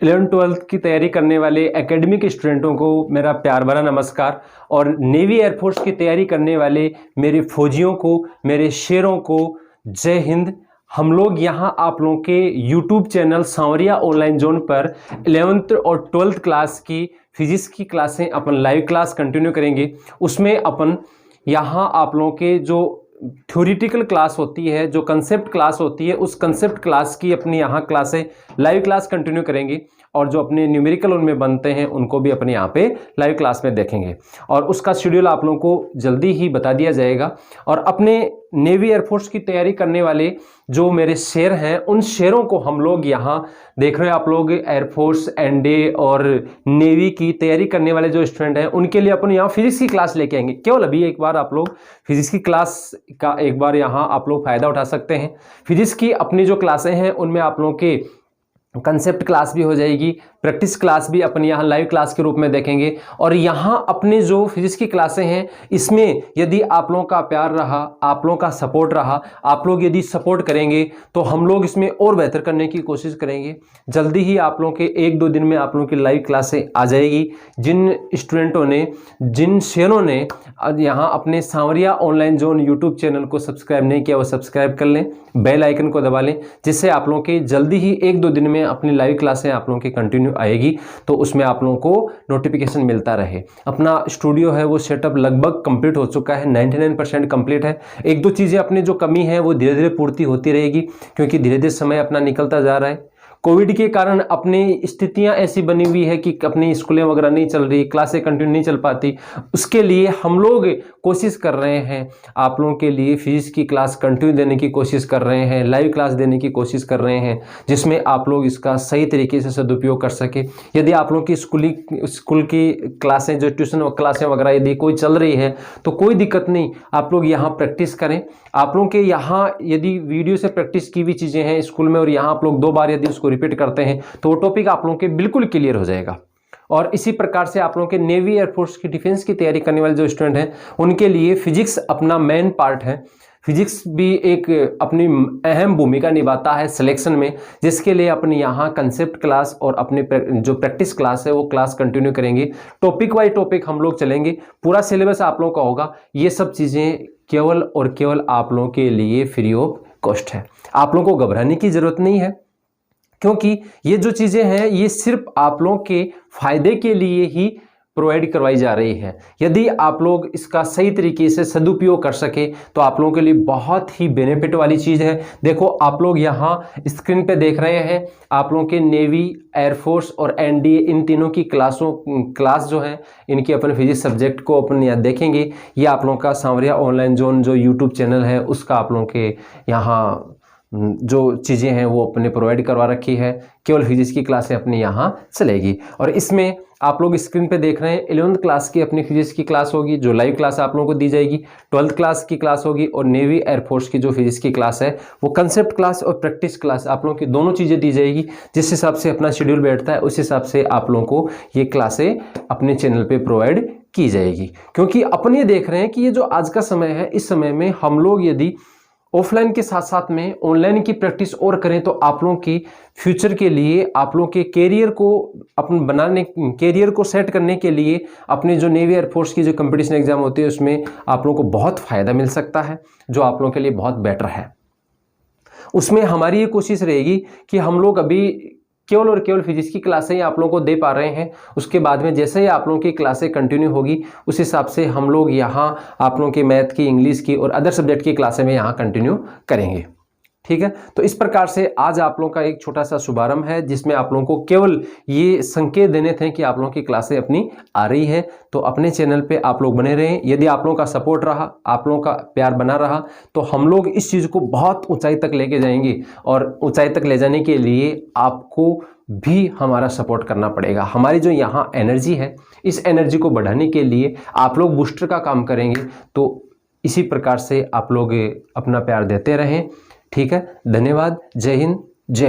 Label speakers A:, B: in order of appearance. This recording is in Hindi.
A: 11th-12th की तैयारी करने वाले एकेडमिक स्टूडेंटों को मेरा प्यार भरा नमस्कार। और नेवी एयरफोर्स की तैयारी करने वाले मेरे फौजियों को, मेरे शेरों को जय हिंद। हम लोग यहाँ आप लोगों के यूट्यूब चैनल सांवरिया ऑनलाइन जोन पर 11th और 12th क्लास की फिजिक्स की क्लासें अपन लाइव क्लास कंटिन्यू करेंगे। उसमें अपन यहाँ आप लोगों के जो थ्योरेटिकल क्लास होती है, जो कंसेप्ट क्लास होती है, उस कंसेप्ट क्लास की अपनी यहाँ क्लासें लाइव क्लास कंटिन्यू करेंगे और जो अपने न्यूमेरिकल उनमें बनते हैं उनको भी अपने यहाँ पे लाइव क्लास में देखेंगे। और उसका शेड्यूल आप लोगों को जल्दी ही बता दिया जाएगा। और अपने नेवी एयरफोर्स की तैयारी करने वाले जो मेरे शेर हैं, उन शेरों को हम लोग यहाँ देख रहे हैं। आप लोग एयरफोर्स, एनडीए और नेवी की तैयारी करने वाले जो स्टूडेंट हैं उनके लिए अपन यहाँ फिजिक्स की क्लास लेके आएंगे। केवल अभी एक बार आप लोग फिजिक्स की क्लास का एक बार यहाँ आप लोग फायदा उठा सकते हैं। फिजिक्स की अपनी जो क्लासें हैं उनमें आप लोगों के कंसेप्ट क्लास भी हो जाएगी, प्रैक्टिस क्लास भी अपन यहाँ लाइव क्लास के रूप में देखेंगे। और यहाँ अपने जो फिजिक्स की क्लासें हैं इसमें यदि आप लोगों का प्यार रहा, आप लोगों का सपोर्ट रहा, आप लोग यदि सपोर्ट करेंगे तो हम लोग इसमें और बेहतर करने की कोशिश करेंगे। जल्दी ही आप लोगों के 1-2 दिन में आप लोगों की लाइव क्लासें आ जाएगी। जिन स्टूडेंटों ने, जिन शेरों ने यहाँ अपने सांवरिया ऑनलाइन जोन यूट्यूब चैनल को सब्सक्राइब नहीं किया वो सब्सक्राइब कर लें, बेल आइकन को दबा लें, जिससे आप लोगों के जल्दी ही 1-2 दिन में अपनी लाइव क्लासें आप लोगों की कंटिन्यू आएगी, तो उसमें आप लोगों को नोटिफिकेशन मिलता रहे। अपना स्टूडियो है वो सेटअप लगभग कंप्लीट हो चुका है, 99% कंप्लीट है। 1-2 चीज़ें अपनी जो कमी है वो धीरे धीरे पूर्ति होती रहेगी, क्योंकि धीरे धीरे समय अपना निकलता जा रहा है। कोविड के कारण अपनी स्थितियां ऐसी बनी हुई है कि अपनी स्कूलें वगैरह नहीं चल रही, क्लासें कंटिन्यू नहीं चल पाती। उसके लिए हम लोग कोशिश कर रहे हैं, आप लोगों के लिए फिजिक्स की क्लास कंटिन्यू देने की कोशिश कर रहे हैं, लाइव क्लास देने की कोशिश कर रहे हैं, जिसमें आप लोग इसका सही तरीके से सदुपयोग कर सके। यदि आप लोगों की स्कूल की क्लासें, जो ट्यूशन क्लासें वगैरह यदि कोई चल रही है तो कोई दिक्कत नहीं, आप लोग यहाँ प्रैक्टिस करें। आप लोगों के यहाँ यदि वीडियो से प्रैक्टिस की हुई चीज़ें हैं स्कूल में और यहाँ आप लोग 2 बार यदि उसको रिपीट करते हैं तो वो टॉपिक आप लोगों के बिल्कुल क्लियर हो जाएगा। और इसी प्रकार से आप लोगों के नेवी एयरफोर्स की डिफेंस की तैयारी करने वाले जो स्टूडेंट हैं उनके लिए फिजिक्स अपना मेन पार्ट है। फिजिक्स भी एक अपनी अहम भूमिका निभाता है सिलेक्शन में, जिसके लिए अपने यहाँ कंसेप्ट क्लास और अपने जो प्रैक्टिस क्लास है वो क्लास कंटिन्यू करेंगे। टॉपिक वाइज टॉपिक हम लोग चलेंगे, पूरा सिलेबस आप लोगों का होगा। ये सब चीज़ें केवल और केवल आप लोगों के लिए फ्री ऑफ कॉस्ट है। आप लोगों को घबराने की ज़रूरत नहीं है, क्योंकि ये जो चीज़ें हैं ये सिर्फ आप लोगों के फायदे के लिए ही प्रोवाइड करवाई जा रही है। यदि आप लोग इसका सही तरीके से सदुपयोग कर सके तो आप लोगों के लिए बहुत ही बेनिफिट वाली चीज़ है। देखो आप लोग यहाँ स्क्रीन पे देख रहे हैं, आप लोगों के नेवी, एयरफोर्स और एनडीए इन तीनों की क्लास जो है इनकी अपन फिजिक्स सब्जेक्ट को अपन यहाँ देखेंगे। ये आप लोगों का सांवरिया ऑनलाइन जोन जो यूट्यूब चैनल है उसका आप लोगों के यहाँ जो चीज़ें हैं वो अपने प्रोवाइड करवा रखी है। केवल फिजिक्स की क्लासें अपनी यहाँ चलेगी। और इसमें आप लोग स्क्रीन पे देख रहे हैं 11th क्लास की अपनी फिजिक्स की क्लास होगी, जो लाइव क्लास आप लोगों को दी जाएगी। 12th क्लास की क्लास होगी और नेवी एयरफोर्स की जो फिजिक्स की क्लास है वो कंसेप्ट क्लास और प्रैक्टिस क्लास आप लोगों की दोनों चीज़ें दी जाएगी। जिस हिसाब से अपना शेड्यूल बैठता है उस हिसाब से आप लोगों को ये क्लासें अपने चैनल पर प्रोवाइड की जाएगी। क्योंकि अपन ये देख रहे हैं कि ये जो आज का समय है, इस समय में हम लोग यदि ऑफलाइन के साथ साथ में ऑनलाइन की प्रैक्टिस और करें तो आप लोगों की फ्यूचर के लिए, आप लोगों के कैरियर को अपन बनाने, कैरियर को सेट करने के लिए अपने जो नेवी एयरफोर्स की जो कंपटीशन एग्जाम होती है उसमें आप लोगों को बहुत फ़ायदा मिल सकता है, जो आप लोगों के लिए बहुत बेटर है। उसमें हमारी ये कोशिश रहेगी कि हम लोग अभी केवल और केवल फिजिक्स की क्लासें ही आप लोगों को दे पा रहे हैं। उसके बाद में जैसे ही आप लोगों की क्लासें कंटिन्यू होगी उस हिसाब से हम लोग यहाँ आप लोगों के मैथ की, इंग्लिश की और अदर सब्जेक्ट की क्लासें में यहाँ कंटिन्यू करेंगे। ठीक है, तो इस प्रकार से आज आप लोगों का एक छोटा सा शुभारंभ है, जिसमें आप लोगों को केवल ये संकेत देने थे कि आप लोगों की क्लासें अपनी आ रही है। तो अपने चैनल पे आप लोग बने रहें। यदि आप लोगों का सपोर्ट रहा, आप लोगों का प्यार बना रहा, तो हम लोग इस चीज़ को बहुत ऊंचाई तक लेके जाएंगे। और ऊंचाई तक ले जाने के लिए आपको भी हमारा सपोर्ट करना पड़ेगा। हमारी जो यहाँ एनर्जी है, इस एनर्जी को बढ़ाने के लिए आप लोग बूस्टर का काम करेंगे। तो इसी प्रकार से आप लोग अपना प्यार देते रहें। ठीक है, धन्यवाद। जय हिंद, जय